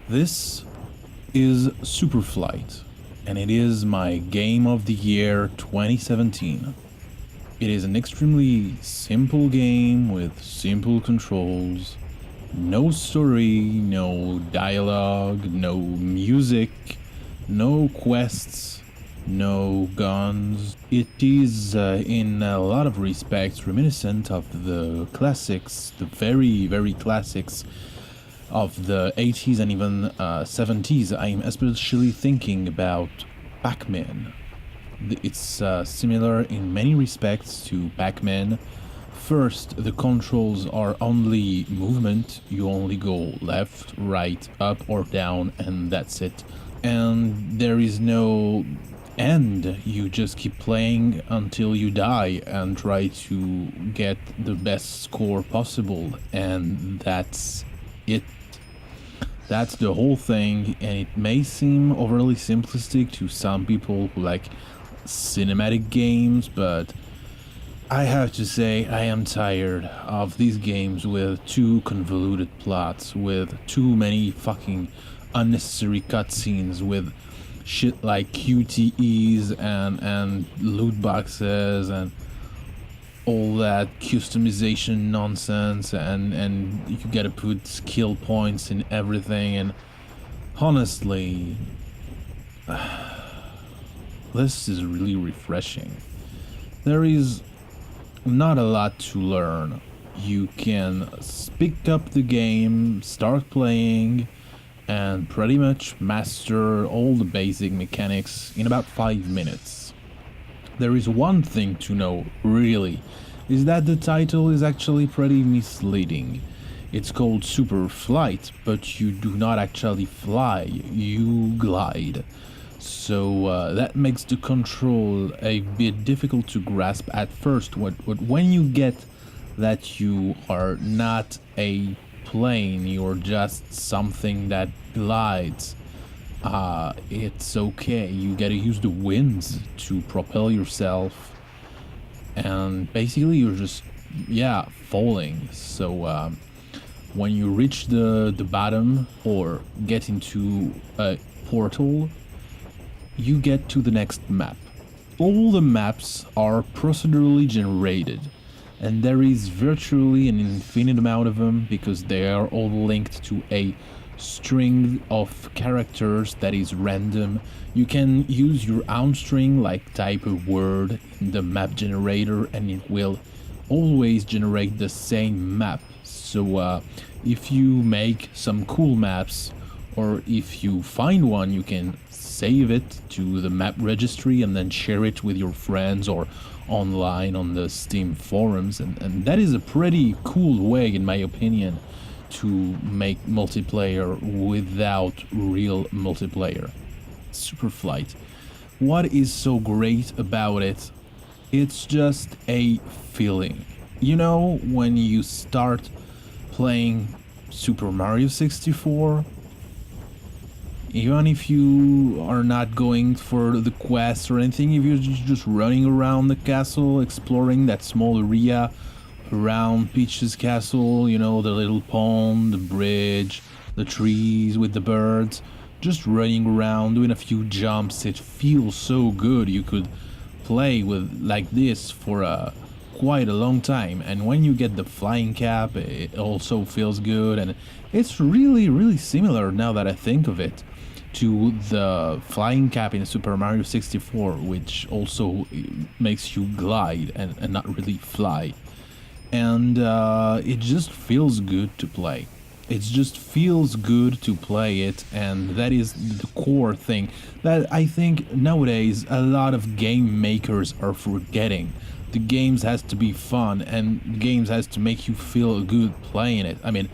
This is SUPERFLIGHT, and it is my game of the year 2017. It is an extremely simple game with simple controls, no story, no dialogue, no music, no quests, no guns. It is, in a lot of respects, reminiscent of the classics, the very classics of the 80s and even 70s. I'm especially thinking about Pac-Man. It's similar in many respects to Pac-Man. First, the controls are only movement. You only go left, right, up or down, and that's it. And there is no end. You just keep playing until you die and try to get the best score possible, and that's it. That's the whole thing, and it may seem overly simplistic to some people who like cinematic games, but I have to say I am tired of these games with too convoluted plots, with too many fucking unnecessary cutscenes, with shit like QTEs and loot boxes and all that customization nonsense, and you gotta put skill points in everything, and honestly, this is really refreshing. There is not a lot to learn. You can pick up the game, start playing, and pretty much master all the basic mechanics in about 5 minutes. There is one thing to know, really, is that the title is actually pretty misleading. It's called SUPERFLIGHT, but you do not actually fly, you glide. So that makes the control a bit difficult to grasp at first. When you get that you are not a plane, you're just something that glides, it's okay. You gotta use the winds to propel yourself, and basically you're just falling. So when you reach the bottom or get into a portal, you get to the next map. All the maps are procedurally generated, and there is virtually an infinite amount of them because they are all linked to a string of characters that is random. You can use your own string, like type a word in the map generator, and it will always generate the same map. So if you make some cool maps, or if you find one, you can save it to the map registry and then share it with your friends or online on the Steam forums, and that is a pretty cool way, in my opinion, to make multiplayer without real multiplayer. SUPERFLIGHT. What is so great about it? It's just a feeling. You know, when you start playing Super Mario 64, even if you are not going for the quest or anything, if you're just running around the castle, exploring that small area around Peach's castle, you know, the little pond, the bridge, the trees with the birds, just running around, doing a few jumps, it feels so good. You could play with like this for quite a long time, and when you get the flying cap, it also feels good, and it's really similar, now that I think of it, to the flying cap in Super Mario 64, which also makes you glide and not really fly. And it just feels good to play. It just feels good to play it, and that is the core thing that I think nowadays a lot of game makers are forgetting. The games has to be fun, and games has to make you feel good playing it. I mean,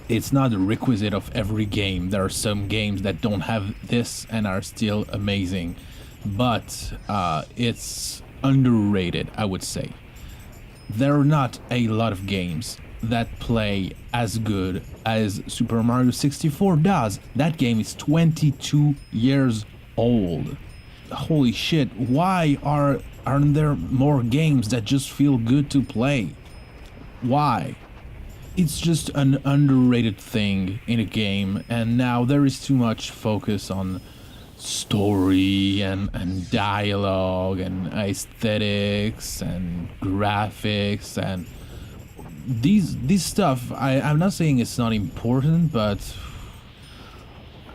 it's not a requisite of every game. There are some games that don't have this and are still amazing, but it's underrated, I would say. There are not a lot of games that play as good as Super Mario 64 does. That game is 22 years old. Holy shit, why aren't there more games that just feel good to play? Why? it's just an underrated thing in a game, and now there is too much focus on story and dialogue and aesthetics and graphics and these stuff. I'm not saying it's not important, but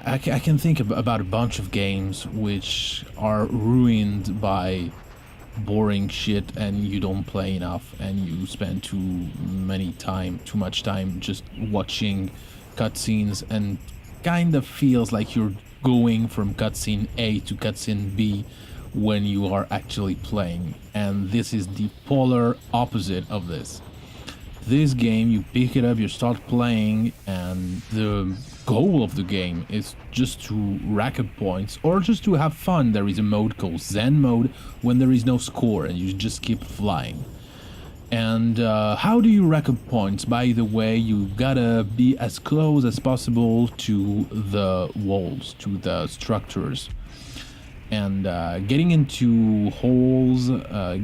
I can think about a bunch of games which are ruined by boring shit, and you don't play enough, and you spend too much time just watching cutscenes, and kind of feels like you're going from cutscene A to cutscene B when you are actually playing. And this is the polar opposite of this. This game, you pick it up, you start playing, and the goal of the game is just to rack up points or just to have fun. There is a mode called Zen mode when there is no score and you just keep flying. And how do you rack up points? By the way, you gotta be as close as possible to the walls, to the structures. And getting into holes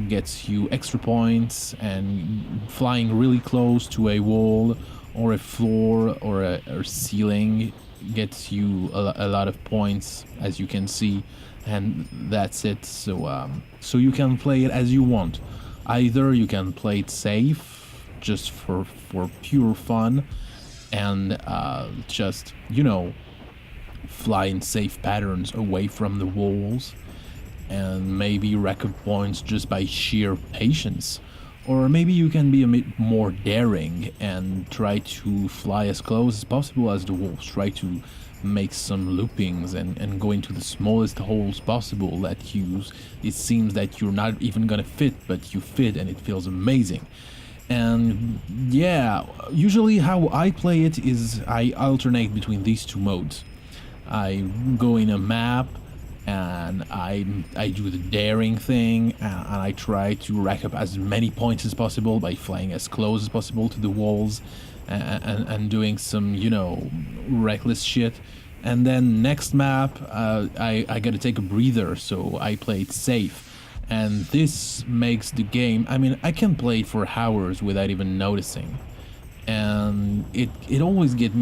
gets you extra points, and flying really close to a wall or a floor or a ceiling gets you a lot of points, as you can see, and that's it. So you can play it as you want. Either you can play it safe, just for pure fun, and just, you know, fly in safe patterns away from the walls, and maybe rack up points just by sheer patience. Or maybe you can be a bit more daring and try to fly as close as possible as the walls, try to make some loopings and go into the smallest holes possible that it seems that you're not even gonna fit, but you fit and it feels amazing. And yeah, usually how I play it is I alternate between these two modes. I go in a map and I do the daring thing, and I try to rack up as many points as possible by flying as close as possible to the walls and doing some, you know, reckless shit. And then next map, I gotta take a breather, so I play it safe. And this makes the game, I mean, I can play it for hours without even noticing. And it always gets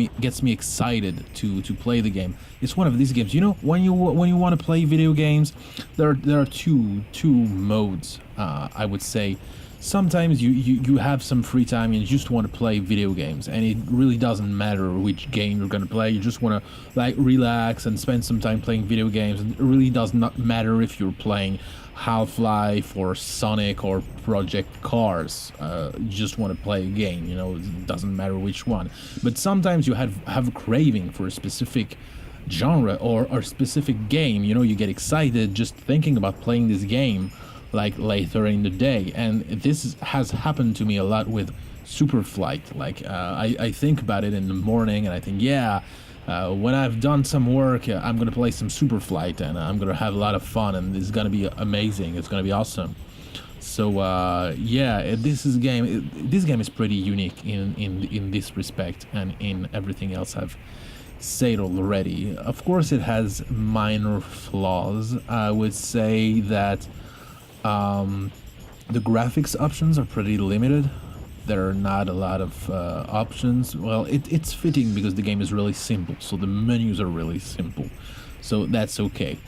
me excited to play the game. It's one of these games, you know, when you want to play video games, there are two modes. I would say sometimes you have some free time and you just want to play video games, and it really doesn't matter which game you're gonna play. You just want to like relax and spend some time playing video games, and it really does not matter if you're playing Half-Life or Sonic or Project Cars. You just want to play a game, you know, it doesn't matter which one. But sometimes you have a craving for a specific genre or a specific game, you know, you get excited just thinking about playing this game like later in the day. And this has happened to me a lot with SUPERFLIGHT. Like I think about it in the morning and I think, yeah, when I've done some work, I'm gonna play some SUPERFLIGHT and I'm gonna have a lot of fun, and it's gonna be amazing. It's gonna be awesome. So yeah, this game is pretty unique in this respect and in everything else I've said already. Of course, it has minor flaws. I would say that the graphics options are pretty limited. There are not a lot of options. Well, it's fitting because the game is really simple, so the menus are really simple, so that's okay.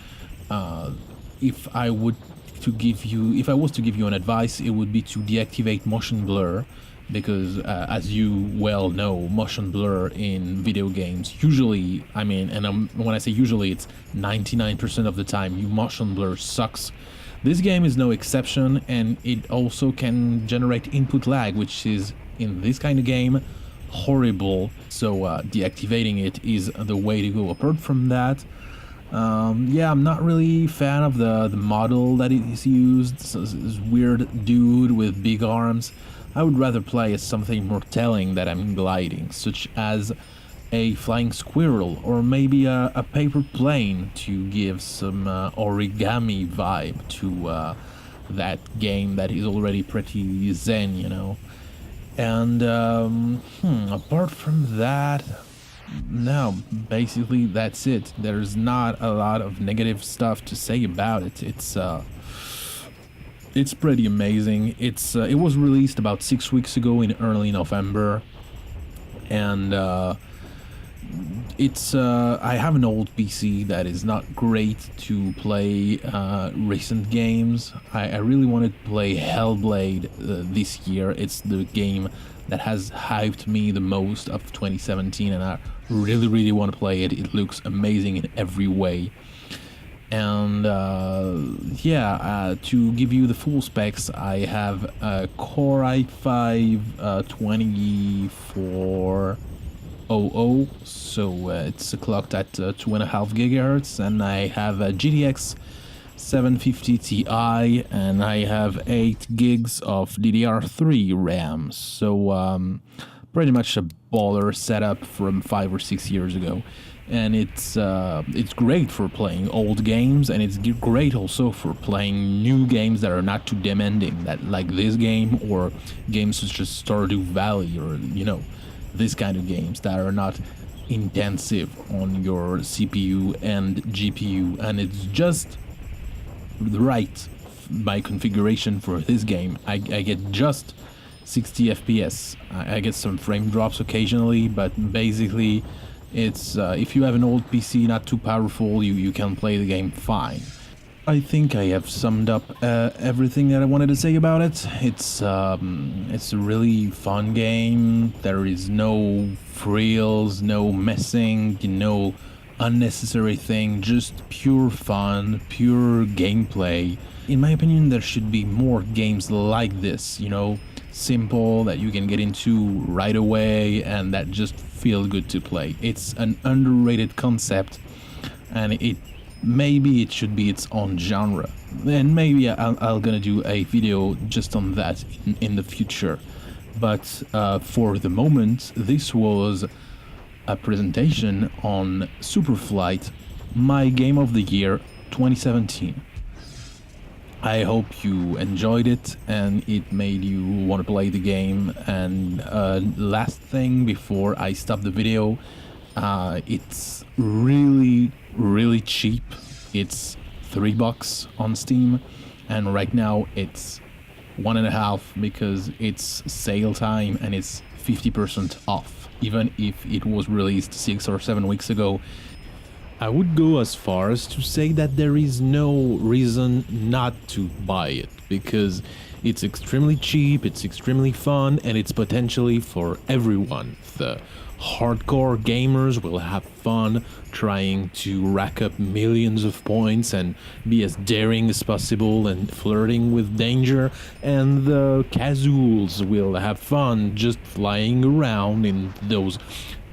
If I was to give you an advice, it would be to deactivate motion blur, because as you well know, motion blur in video games usually, I mean, and when I say usually, it's 99% of the time, motion blur sucks. This game is no exception, and it also can generate input lag, which is, in this kind of game, horrible. So deactivating it is the way to go. Apart from that, yeah, I'm not really a fan of the model that is used. So this weird dude with big arms. I would rather play as something more telling that I'm gliding, such as a flying squirrel, or maybe a paper plane, to give some origami vibe to that game that is already pretty zen, you know. And apart from that, no, basically that's it. There's not a lot of negative stuff to say about it. It's pretty amazing. It was released about 6 weeks ago in early November. and it's I have an old PC that is not great to play recent games. I really wanted to play Hellblade this year. It's the game that has hyped me the most of 2017, and I really want to play it. It looks amazing in every way. And to give you the full specs, I have a Core i5 2400, so it's clocked at 2.5 gigahertz, and I have a GTX 750 Ti, and I have 8 gigs of DDR3 RAM, so pretty much a baller setup from 5 or 6 years ago. And it's great for playing old games, and it's great also for playing new games that are not too demanding, that like this game, or games such as Stardew Valley, or this kind of games that are not intensive on your CPU and GPU. And it's just right by configuration for this game. I get just 60 FPS. I get some frame drops occasionally, but basically it's if you have an old PC not too powerful, you can play the game fine. I think I have summed up everything that I wanted to say about it. It's a really fun game. There is no frills, no messing, no unnecessary thing, just pure fun, pure gameplay. In my opinion, there should be more games like this, simple, that you can get into right away and that just feel good to play. It's an underrated concept, and maybe it should be its own genre, and maybe I'll gonna do a video just on that in the future. But for the moment, this was a presentation on SUPERFLIGHT, my game of the year 2017. I hope you enjoyed it and it made you want to play the game. And last thing before I stop the video, it's really cheap. It's $3 on Steam, and right now it's 1.5 because it's sale time and it's 50% off, even if it was released 6 or 7 weeks ago. I would go as far as to say that there is no reason not to buy it, because it's extremely cheap, it's extremely fun, and it's potentially for everyone. The hardcore gamers will have fun trying to rack up millions of points and be as daring as possible and flirting with danger, and the casuals will have fun just flying around in those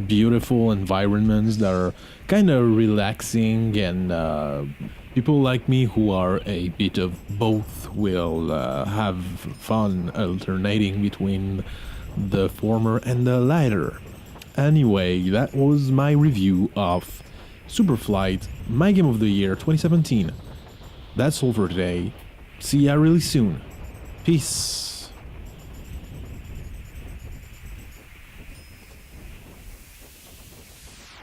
beautiful environments that are kind of relaxing, and people like me who are a bit of both will have fun alternating between the former and the latter. Anyway, that was my review of SUPERFLIGHT, my game of the year 2017. That's all for today. See ya really soon. Peace.